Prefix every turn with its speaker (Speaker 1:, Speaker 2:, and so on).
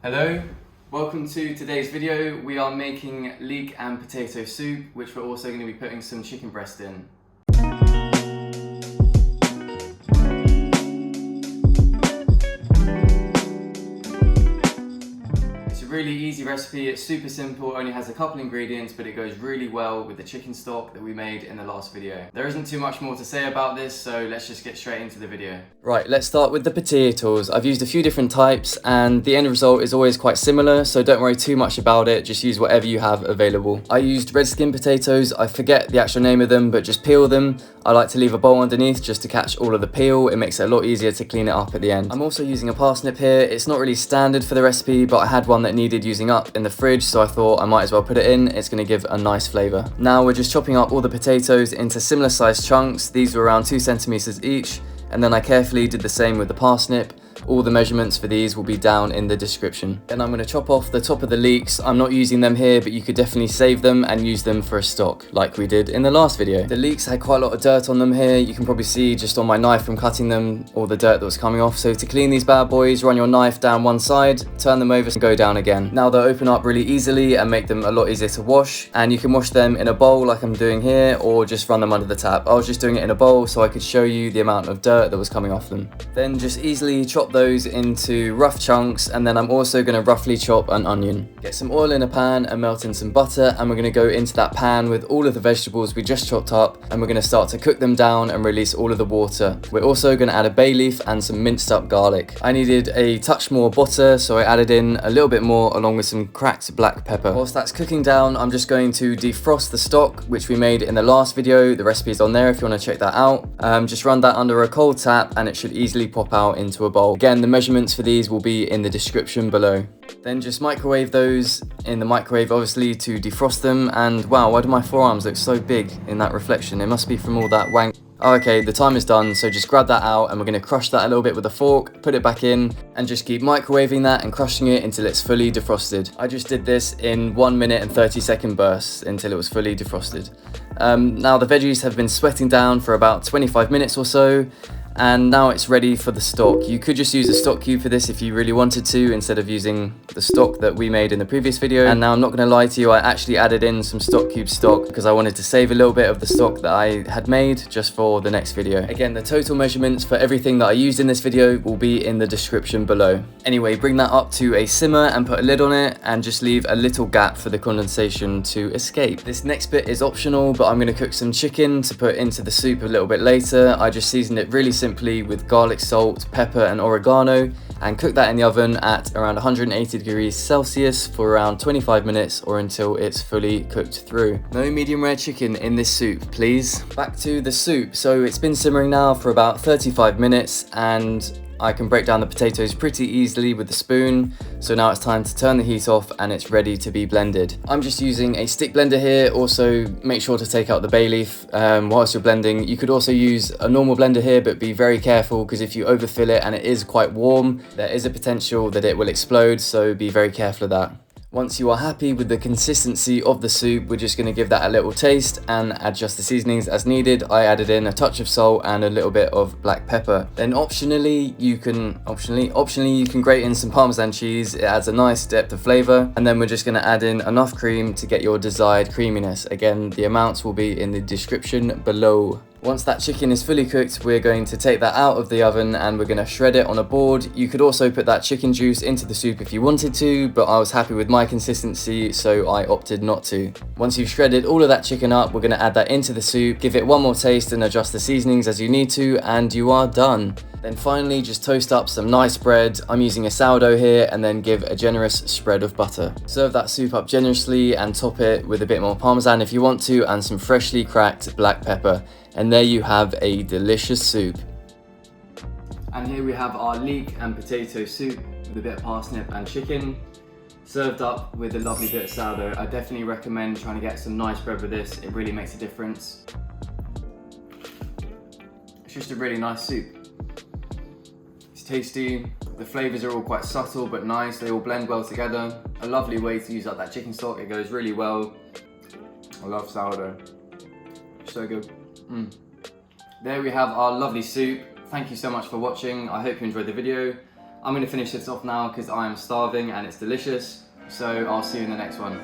Speaker 1: Hello, welcome to today's video. We are making leek and potato soup, which we're also going to be putting some chicken breast in. Really easy recipe, it's super simple, only has a couple ingredients, but it goes really well with the chicken stock that we made in the last video. There isn't too much more to say about this, so let's just get straight into the video. Right, let's start with the potatoes. I've used a few different types and the end result is always quite similar, so don't worry too much about it, just use whatever you have available. I used red skin potatoes, I forget the actual name of them, but just peel them. I like to leave a bowl underneath just to catch all of the peel, it makes it a lot easier to clean it up at the end. I'm also using a parsnip here, it's not really standard for the recipe, but I had one that needed using up in the fridge, so I thought I might as well put it in. It's going to give a nice flavour. Now we're just chopping up all the potatoes into similar sized chunks. These were around 2 centimeters each, and then I carefully did the same with the parsnip. All the measurements for these will be down in the description. Then I'm going to chop off the top of the leeks. I'm not using them here, but you could definitely save them and use them for a stock like we did in the last video. The leeks had quite a lot of dirt on them here. You can probably see just on my knife from cutting them all the dirt that was coming off. So to clean these bad boys, run your knife down one side, turn them over and go down again. Now they'll open up really easily and make them a lot easier to wash, and you can wash them in a bowl like I'm doing here, or just run them under the tap. I was just doing it in a bowl so I could show you the amount of dirt that was coming off them. Then just easily chop those into rough chunks, and then I'm also going to roughly chop an onion. Get some oil in a pan and melt in some butter, and we're going to go into that pan with all of the vegetables we just chopped up, and we're going to start to cook them down and release all of the water. We're also going to add a bay leaf and some minced up garlic. I needed a touch more butter, so I added in a little bit more along with some cracked black pepper. Whilst that's cooking down, I'm just going to defrost the stock which we made in the last video. The recipe is on there if you want to check that out. Just run that under a cold tap and it should easily pop out into a bowl. Again, the measurements for these will be in the description below. Then just microwave those in the microwave, obviously, to defrost them. And wow, why do my forearms look so big in that reflection? It must be from all that wank. Oh, okay, the time is done, so just grab that out and we're going to crush that a little bit with a fork, put it back in, and just keep microwaving that and crushing it until it's fully defrosted. I just did this in 1 minute and 30-second bursts until it was fully defrosted. Now the veggies have been sweating down for about 25 minutes or so, and now it's ready for the stock. You could just use a stock cube for this if you really wanted to, instead of using the stock that we made in the previous video. And now I'm not going to lie to you, I actually added in some stock cube stock because I wanted to save a little bit of the stock that I had made just for the next video. Again, the total measurements for everything that I used in this video will be in the description below. Anyway, bring that up to a simmer and put a lid on it, and just leave a little gap for the condensation to escape. This next bit is optional, but I'm going to cook some chicken to put into the soup a little bit later. I just seasoned it really simply with garlic, salt, pepper and oregano, and cook that in the oven at around 180 degrees Celsius for around 25 minutes, or until it's fully cooked through. No medium rare chicken in this soup, please. Back to the soup. So it's been simmering now for about 35 minutes and I can break down the potatoes pretty easily with the spoon. So now it's time to turn the heat off and it's ready to be blended. I'm just using a stick blender here. Also make sure to take out the bay leaf whilst you're blending. You could also use a normal blender here, but be very careful because if you overfill it and it is quite warm, there is a potential that it will explode, so be very careful of that. Once you are happy with the consistency of the soup, we're just going to give that a little taste and adjust the seasonings as needed. I added in a touch of salt and a little bit of black pepper. Then optionally you can grate in some Parmesan cheese. It adds a nice depth of flavour. And then we're just going to add in enough cream to get your desired creaminess. Again, the amounts will be in the description below. Once that chicken is fully cooked, we're going to take that out of the oven and we're going to shred it on a board. You could also put that chicken juice into the soup if you wanted to, but I was happy with my consistency, so I opted not to. Once you've shredded all of that chicken up, we're going to add that into the soup, give it one more taste and adjust the seasonings as you need to, and you are done. Then finally, just toast up some nice bread. I'm using a sourdough here, and then give a generous spread of butter. Serve that soup up generously and top it with a bit more Parmesan if you want to, and some freshly cracked black pepper. And there you have a delicious soup. And here we have our leek and potato soup with a bit of parsnip and chicken, served up with a lovely bit of sourdough. I definitely recommend trying to get some nice bread with this. It really makes a difference. It's just a really nice soup. It's tasty. The flavors are all quite subtle but nice. They all blend well together. A lovely way to use up that chicken stock. It goes really well. I love sourdough. So good. There we have our lovely soup. Thank you so much for watching. I hope you enjoyed the video. I'm gonna finish this off now because I am starving and it's delicious. So I'll see you in the next one.